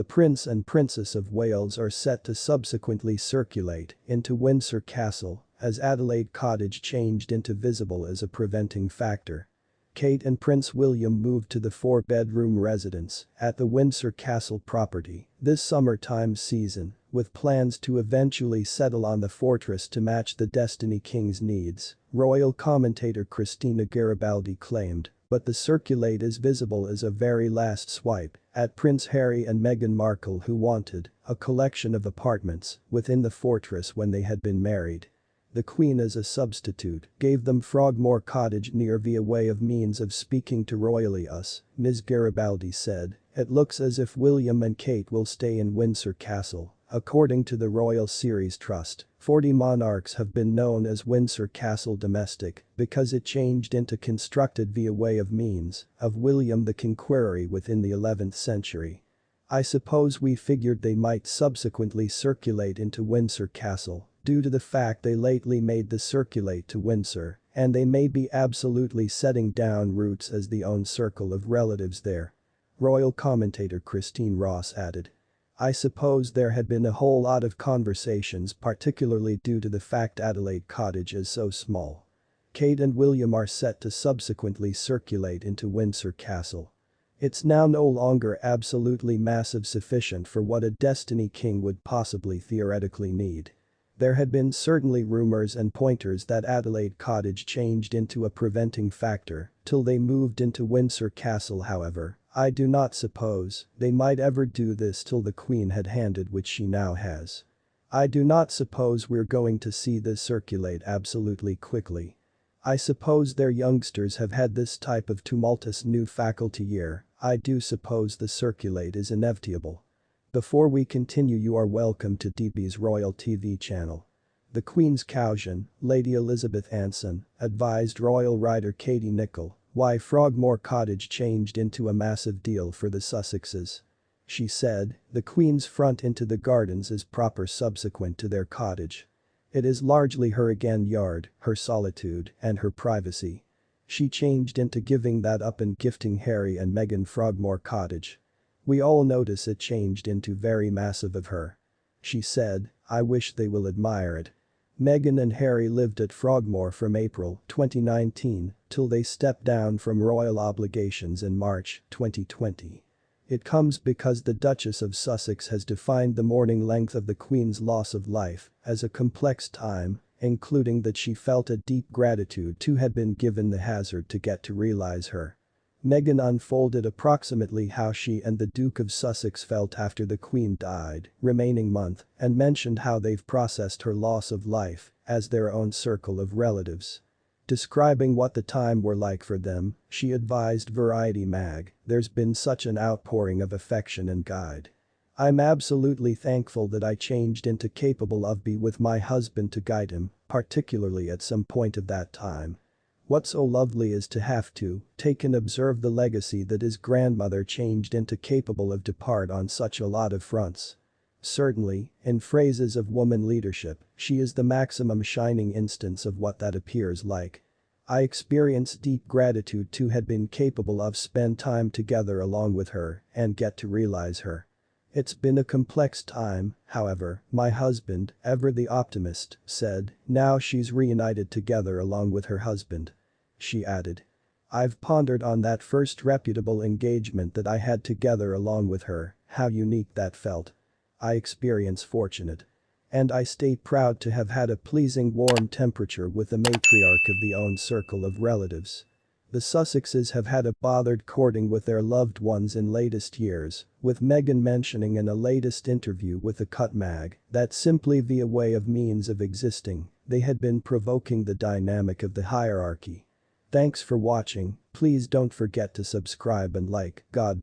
The Prince and Princess of Wales are set to subsequently circulate into Windsor Castle as Adelaide Cottage changed into visible as a preventing factor. Kate and Prince William moved to the four-bedroom residence at the Windsor Castle property this summertime season, with plans to eventually settle on the fortress to match the Destiny King's needs, royal commentator Christina Garibaldi claimed, but the circulate is visible as a very last swipe at Prince Harry and Meghan Markle, who wanted a collection of apartments within the fortress when they had been married. The Queen, as a substitute, gave them Frogmore Cottage near via way of means of speaking to royally us, Ms. Garibaldi said. It looks as if William and Kate will stay in Windsor Castle. According to the Royal Series Trust, 40 monarchs have been known as Windsor Castle domestic because it changed into constructed via way of means of William the Conqueror within the 11th century. I suppose we figured they might subsequently circulate into Windsor Castle due to the fact they lately made the circulate to Windsor, and they may be absolutely setting down roots as the own circle of relatives there. Royal commentator Christine Ross added. I suppose there had been a whole lot of conversations, particularly due to the fact Adelaide Cottage is so small. Kate and William are set to subsequently circulate into Windsor Castle. It's now no longer absolutely massive, sufficient for what a Destiny King would possibly theoretically need. There had been certainly rumors and pointers that Adelaide Cottage changed into a preventing factor till they moved into Windsor Castle. However, I do not suppose they might ever do this till the Queen had handed, which she now has. I do not suppose we're going to see this circulate absolutely quickly. I suppose their youngsters have had this type of tumultuous new faculty year. I do suppose the circulate is inevitable. Before we continue, you are welcome to DEBY'S Royal TV channel. The Queen's cousin, Lady Elizabeth Anson, advised royal writer Katie Nicholl why Frogmore Cottage changed into a massive deal for the Sussexes. She said, the Queen's front into the gardens is proper subsequent to their cottage. It is largely her yard, her solitude, and her privacy. She changed into giving that up and gifting Harry and Meghan Frogmore Cottage. We all notice it changed into very massive of her. She said, I wish they will admire it. Meghan and Harry lived at Frogmore from April 2019 till they stepped down from royal obligations in March 2020. It comes because the Duchess of Sussex has defined the mourning length of the Queen's loss of life as a complex time, including that she felt a deep gratitude to had been given the hazard to get to realize her. Meghan unfolded approximately how she and the Duke of Sussex felt after the Queen died, remaining month, and mentioned how they've processed her loss of life as their own circle of relatives. Describing what the time were like for them, she advised Variety Mag, there's been such an outpouring of affection and guide. I'm absolutely thankful that I changed into capable of be with my husband to guide him, particularly at some point of that time. What's so lovely is to have to take and observe the legacy that his grandmother changed into capable of depart on such a lot of fronts. Certainly, in phrases of woman leadership, she is the maximum shining instance of what that appears like. I experience deep gratitude to had been capable of spend time together along with her and get to realize her. It's been a complex time, however, my husband, ever the optimist, said, now she's reunited together along with her husband. She added. I've pondered on that first reputable engagement that I had together along with her, how unique that felt. I experience fortunate. And I stay proud to have had a pleasing warm temperature with the matriarch of the own circle of relatives. The Sussexes have had a bothered courting with their loved ones in latest years, with Meghan mentioning in a latest interview with the Cut Mag that simply via way of means of existing, they had been provoking the dynamic of the hierarchy. Thanks for watching, please don't forget to subscribe and like. God